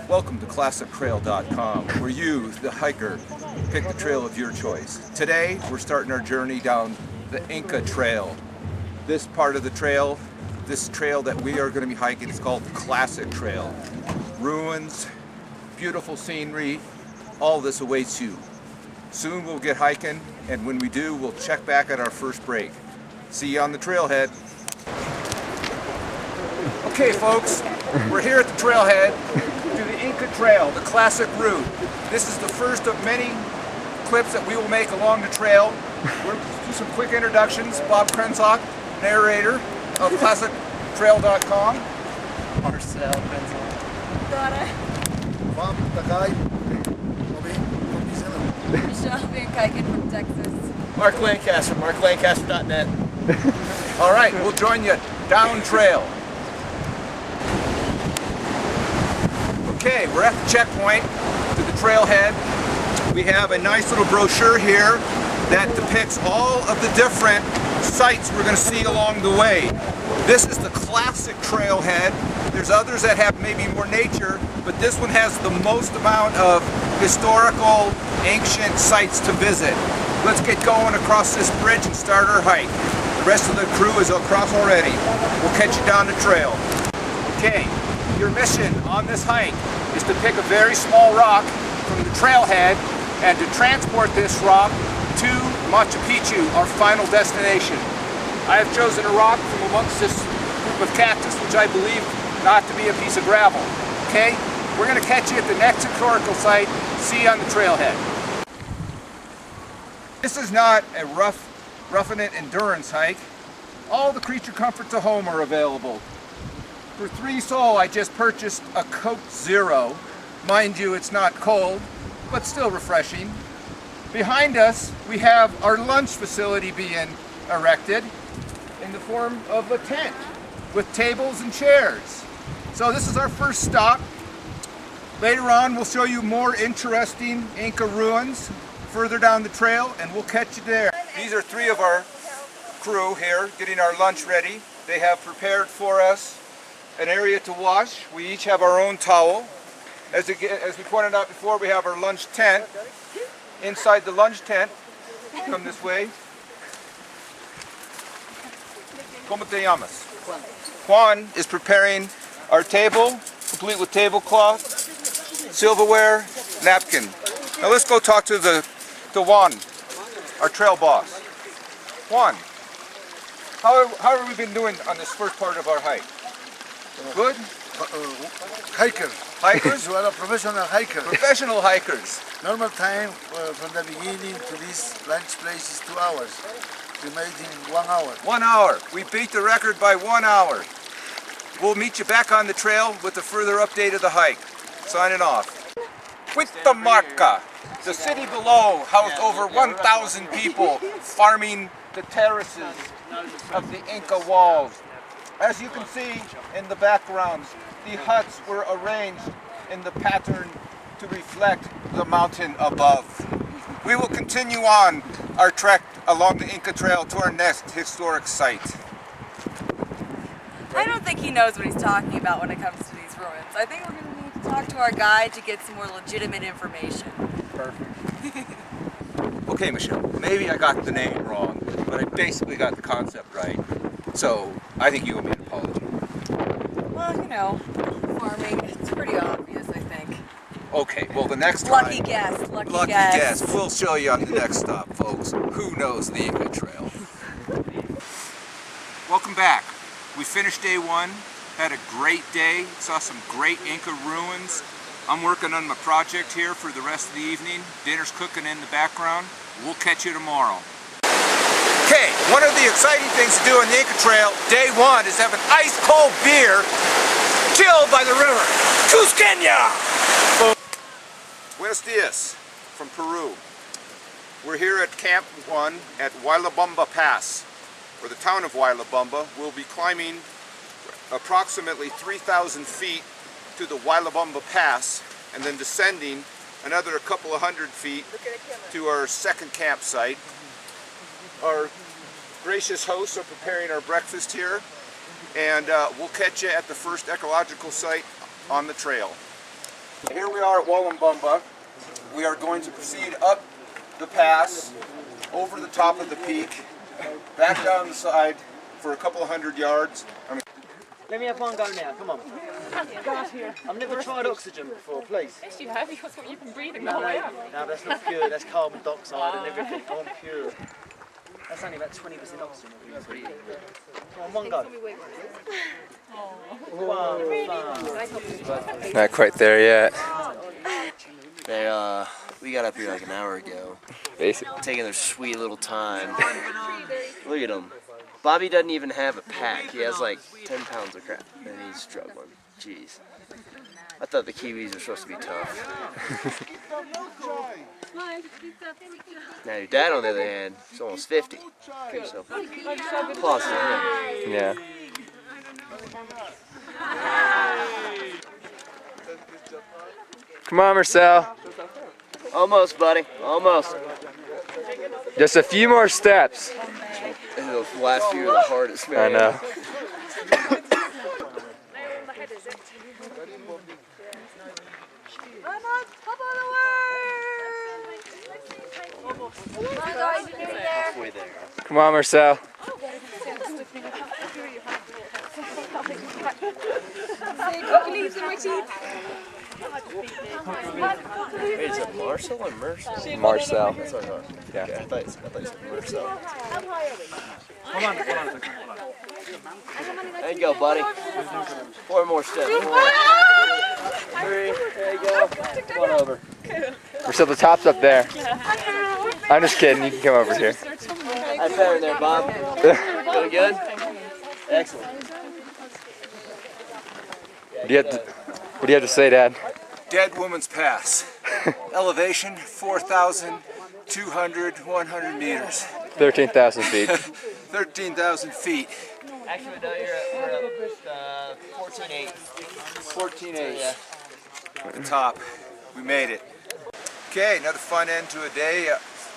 Welcome to ClassicTrail.com, where you, the hiker, pick the trail of your choice. Today, we're starting our journey down the Inca Trail. This part of the trail, this trail that we are going to be hiking is called the Classic Trail. Ruins, beautiful scenery, all this awaits you. Soon we'll get hiking, and when we do, we'll check back at our first break. See you on the trailhead. Okay folks, we're here at the trailhead to the Inca Trail, the classic route. This is the first of many clips that we will make along the trail. We'll do some quick introductions. Bob Krenzock, narrator of ClassicTrail.com. Marcel Krenzock. Dora. Bob, the guy. Bobby from New Zealand. Michelle Van Kijken from Texas. Mark Lancaster, marklancaster.net. All right, we'll join you down trail. Okay, we're at the checkpoint to the trailhead. We have a nice little brochure here that depicts all of the different sites we're going to see along the way. This is the classic trailhead. There's others that have maybe more nature, but this one has the most amount of historical, ancient sites to visit. Let's get going across this bridge and start our hike. The rest of the crew is across already. We'll catch you down the trail. Okay, your mission on this hike is to pick a very small rock from the trailhead and to transport this rock to Machu Picchu, our final destination. I have chosen a rock from amongst this group of cactus, which I believe not to be a piece of gravel. Okay, we're going to catch you at the next historical site. See you on the trailhead. This is not a roughing it endurance hike. All the creature comforts of home are available. For $3 sol, I just purchased a Coke Zero. Mind you, it's not cold, but still refreshing. Behind us, we have our lunch facility being erected in the form of a tent with tables and chairs. So this is our first stop. Later on, we'll show you more interesting Inca ruins further down the trail, and we'll catch you there. These are three of our crew here getting our lunch ready. They have prepared for us an area to wash. We each have our own towel. As we pointed out before, we have our lunch tent. Inside the lunch tent, come this way. ¿Cómo te llamas? Juan is preparing our table, complete with tablecloth, silverware, napkin. Now let's go talk to Juan, our trail boss. Juan, how have we been doing on this first part of our hike? Good? Hiker. Hikers? You are a professional hiker. Professional hikers. Normal time from the beginning to this lunch place is 2 hours. We made it in 1 hour. 1 hour. We beat the record by 1 hour. We'll meet you back on the trail with a further update of the hike. Signing off. Marca, the city below housed over 1,000 people farming the terraces of the Inca walls. As you can see in the background, the huts were arranged in the pattern to reflect the mountain above. We will continue on our trek along the Inca Trail to our next historic site. I don't think he knows what he's talking about when it comes to these ruins. I think we're going to need to talk to our guide to get some more legitimate information. Perfect. Okay, Michelle, maybe I got the name wrong, but I basically got the concept right. So, I think you owe me an apology. Well, you know, farming, it's pretty obvious, I think. Okay, well the next time... Lucky guess, lucky guess. We'll show you on the next stop, folks. Who knows the Inca Trail? Welcome back. We finished day one, had a great day, saw some great Inca ruins. I'm working on my project here for the rest of the evening. Dinner's cooking in the background. We'll catch you tomorrow. Okay, one of the exciting things to do on the Inca Trail, day one, is have an ice cold beer chilled by the river. Cusqueña! Buenos dias from Peru. We're here at Camp 1 at Huaylabamba Pass, or the town of Huaylabamba. We'll be climbing approximately 3,000 feet to the Huaylabamba Pass and then descending another couple of hundred feet to our second campsite. Our gracious hosts are preparing our breakfast here, and we'll catch you at the first ecological site on the trail. Here we are at Wollongumba. We are going to proceed up the pass, over the top of the peak, back down the side for a couple of 100 yards. Let me have one go now, come on. I've never tried oxygen before, please. Yes, you have. That's what you've been breathing the No, whole way no, up. no, that's not pure. That's carbon dioxide and everything. I want pure. That's only about 20% oxygen. Come on, one go. Not quite there yet. We got up here like an hour ago, Basically. taking their sweet little time. Look at him. Bobby doesn't even have a pack. He has like 10 pounds of crap, and he's struggling. Jeez. I thought the Kiwis were supposed to be tough. Now your dad, on the other hand, is almost 50. So applause to him. Yeah. Come on, Marcel. Almost, buddy. Almost. Just a few more steps. The last few are the hardest, man. I know. Halfway there. Come on, Marcel. Wait, is it Marcel or Mercel? Marcel. That's what I thought. Yeah. Okay, I thought you said Mercel. There you go, buddy. 4 more steps. 4. 3. There you go. One over. Marcel, the top's up there. I'm just kidding. You can come over here. That's better there, Bob. Feeling good? Excellent. What do you have to say, Dad? Dead Woman's Pass. Elevation 4,200, 100 meters. 13,000 feet. 13,000 feet. Actually, no, we're at 14.8. 14.8. Yeah. At the top. We made it. Okay, another fun end to a day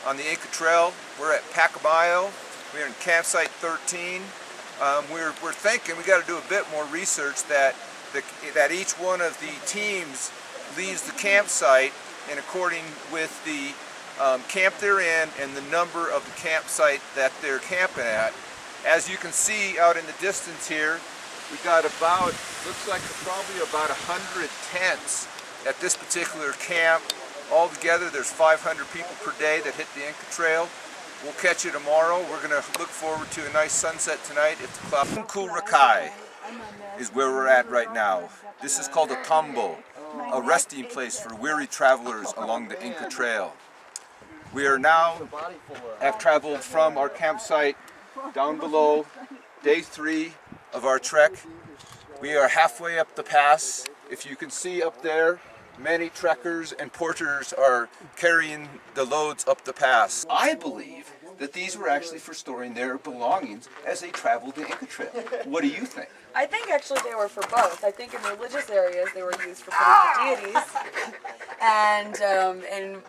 on the Inca Trail. We're at Pacamayo. We're in campsite 13. We're thinking we got to do a bit more research that each one of the teams leaves the campsite in according with the camp they're in and the number of the campsite that they're camping at. As you can see out in the distance here, we got about, looks like probably about 100 tents at this particular camp. Altogether, there's 500 people per day that hit the Inca Trail. We'll catch you tomorrow. We're going to look forward to a nice sunset tonight if the cloud. Rakai is where we're at right now. This is called a Tambo, a resting place for weary travelers along the Inca Trail. We are now, have traveled from our campsite down below, day 3 of our trek. We are halfway up the pass. If you can see up there, many trekkers and porters are carrying the loads up the pass. I believe that these were actually for storing their belongings as they traveled the Inca Trail. What do you think? I think actually they were for both. I think in religious areas they were used for putting the deities, and in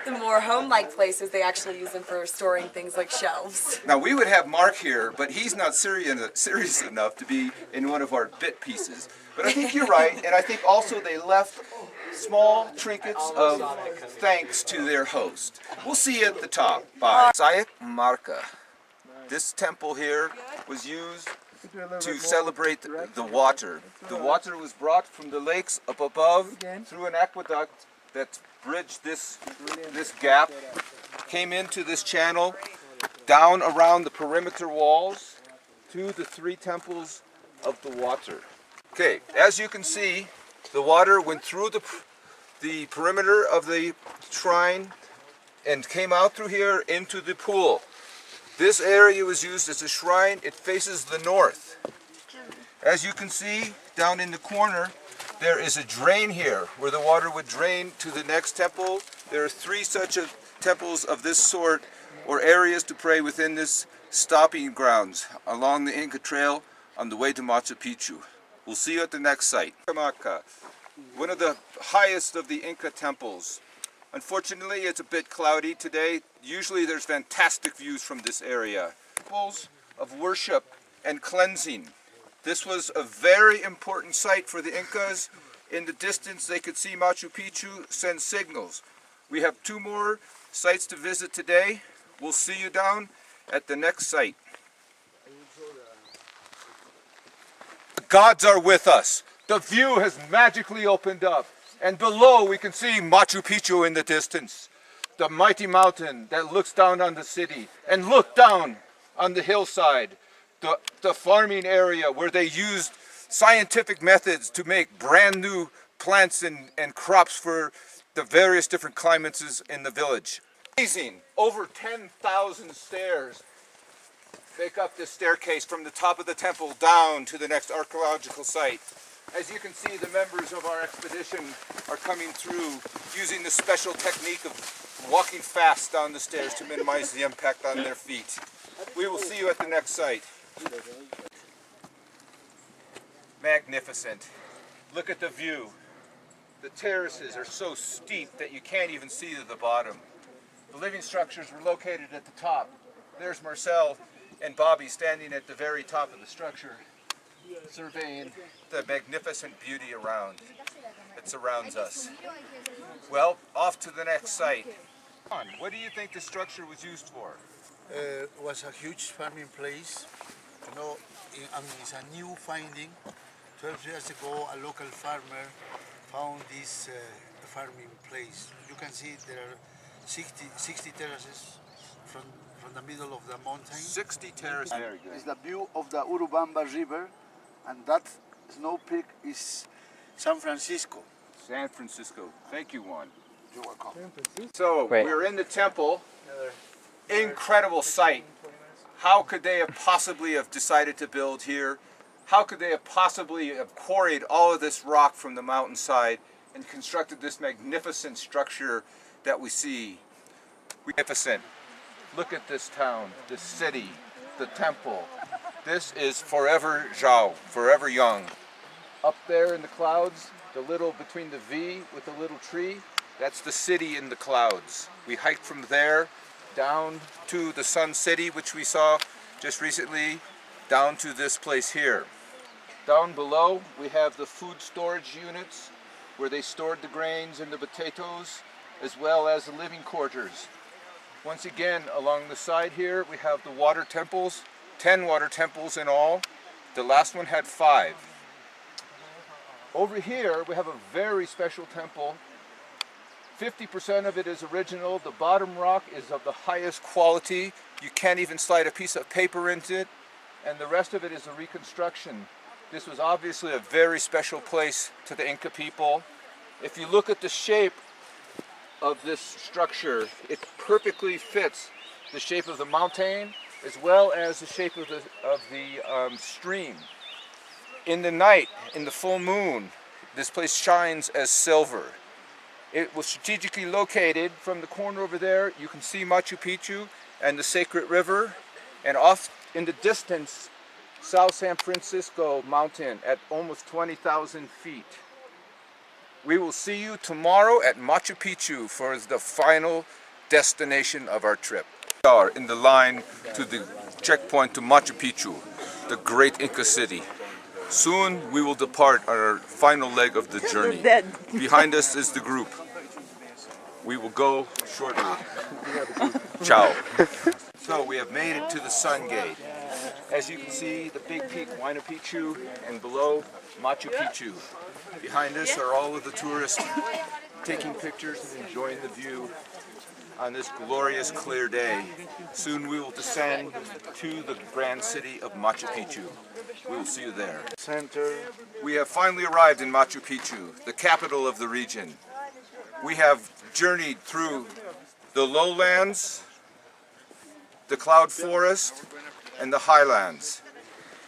the more home-like places they actually use them for storing things like shelves. Now we would have Mark here, but he's not serious enough to be in one of our bit pieces. But I think you're right, and I think also they left small trinkets of thanks to their host. We'll see you at the top. Bye. Sayak Marca. This temple here was used to celebrate the water. The water was brought from the lakes up above through an aqueduct that bridged this gap, came into this channel, down around the perimeter walls to the 3 temples of the water. Okay, as you can see, the water went through the perimeter of the shrine and came out through here into the pool. This area was used as a shrine. It faces the north. As you can see down in the corner, there is a drain here where the water would drain to the next temple. There are 3 such temples of this sort, or areas to pray within this stopping grounds along the Inca Trail on the way to Machu Picchu. We'll see you at the next site. Camaca, one of the highest of the Inca temples. Unfortunately, it's a bit cloudy today. Usually there's fantastic views from this area. Temples of worship and cleansing. This was a very important site for the Incas. In the distance, they could see Machu Picchu send signals. We have 2 more sites to visit today. We'll see you down at the next site. The gods are with us. The view has magically opened up. And below we can see Machu Picchu in the distance. The mighty mountain that looks down on the city. And look down on the hillside. The farming area where they used scientific methods to make brand new plants and crops for the various different climates in the village. Amazing! Over 10,000 stairs make up this staircase from the top of the temple down to the next archaeological site. As you can see, the members of our expedition are coming through using the special technique of walking fast down the stairs to minimize the impact on their feet. We will see you at the next site. Magnificent. Look at the view. The terraces are so steep that you can't even see to the bottom. The living structures were located at the top. There's Marcel and Bobby standing at the very top of the structure, surveying the magnificent beauty around that surrounds us. Well, off to the next site. What do you think the structure was used for? It was a huge farming place. You know, and it's a new finding. 12 years ago, a local farmer found this farming place. You can see there are 60 terraces from the middle of the mountain. 60 terraces. Very good. It's the view of the Urubamba River, and that snow peak is San Francisco. San Francisco. Thank you, Juan. You're welcome. So, Wait. we're in the temple. Incredible site. How could they have possibly have decided to build here? How could they have possibly have quarried all of this rock from the mountainside and constructed this magnificent structure that we see? Magnificent. Look at this town, this city, the temple. This is forever Zhao, forever young. Up there in the clouds, the little between the V with the little tree, that's the city in the clouds. We hiked from there down to the Sun City, which we saw just recently, down to this place here. Down below, we have the food storage units where they stored the grains and the potatoes, as well as the living quarters. Once again, along the side here, we have the water temples, 10 water temples in all. The last one had 5. Over here, we have a very special temple. 50% of it is original. The bottom rock is of the highest quality. You can't even slide a piece of paper into it. And the rest of it is a reconstruction. This was obviously a very special place to the Inca people. If you look at the shape of this structure, it perfectly fits the shape of the mountain as well as the shape of the stream. In the night, in the full moon, this place shines as silver. It was strategically located from the corner over there. You can see Machu Picchu and the Sacred River, and off in the distance, South San Francisco mountain at almost 20,000 feet. We will see you tomorrow at Machu Picchu for the final destination of our trip. We are in the line to the checkpoint to Machu Picchu, the great Inca city. Soon we will depart on our final leg of the journey. Behind us is the group. We will go shortly. Ciao. So we have made it to the Sun Gate. As you can see, the big peak, Huayna Picchu, and below, Machu Picchu. Behind us are all of the tourists taking pictures and enjoying the view on this glorious clear day. Soon we will descend to the grand city of Machu Picchu. We will see you there. Center. We have finally arrived in Machu Picchu, the capital of the region. We have journeyed through the lowlands, the cloud forest, and the highlands.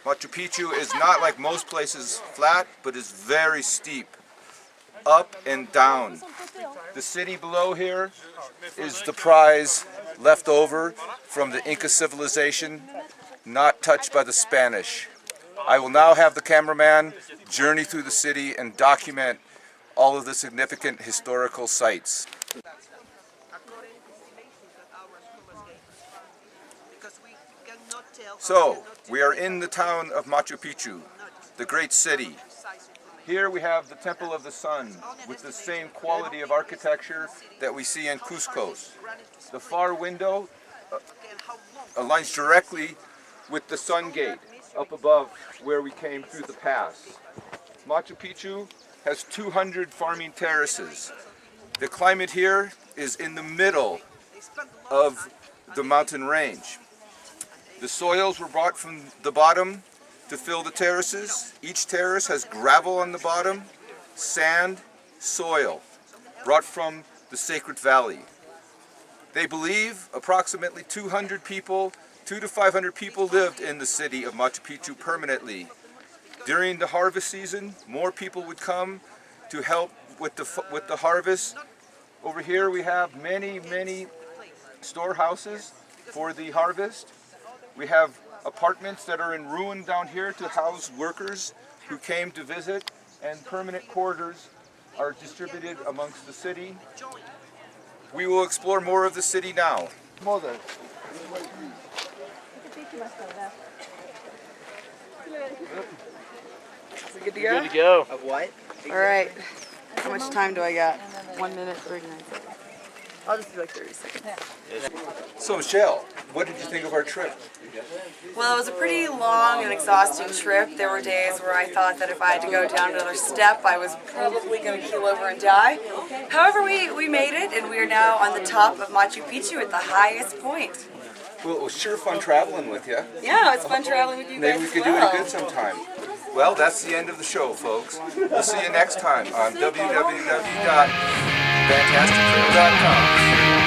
Machu Picchu is not like most places flat, but is very steep, up and down. The city below here is the prize left over from the Inca civilization, not touched by the Spanish. I will now have the cameraman journey through the city and document all of the significant historical sites. So, we are in the town of Machu Picchu, the great city. Here we have the Temple of the Sun with the same quality of architecture that we see in Cusco. The far window aligns directly with the Sun Gate up above where we came through the pass. Machu Picchu has 200 farming terraces. The climate here is in the middle of the mountain range. The soils were brought from the bottom to fill the terraces. Each terrace has gravel on the bottom, sand, soil, brought from the Sacred Valley. They believe approximately 200 people, 200 to 500 people lived in the city of Machu Picchu permanently. During the harvest season, more people would come to help with the harvest. Over here we have many storehouses for the harvest. We have apartments that are in ruin down here to house workers who came to visit, and permanent quarters are distributed amongst the city. We will explore more of the city now. Mother. Is it good to go? Good to go. Of what? All right. How much time do I got? 1 minute, 39 seconds. I'll just do like 30 seconds. So Michelle, what did you think of our trip? Well, it was a pretty long and exhausting trip. There were days where I thought that if I had to go down another step, I was probably going to keel over and die. However, we made it, and we are now on the top of Machu Picchu at the highest point. Well, it was sure fun traveling with you. Yeah, it's fun traveling with you guys. Maybe we could do it again sometime. Well, that's the end of the show, folks. We'll see you next time on www.fantastictrail.com.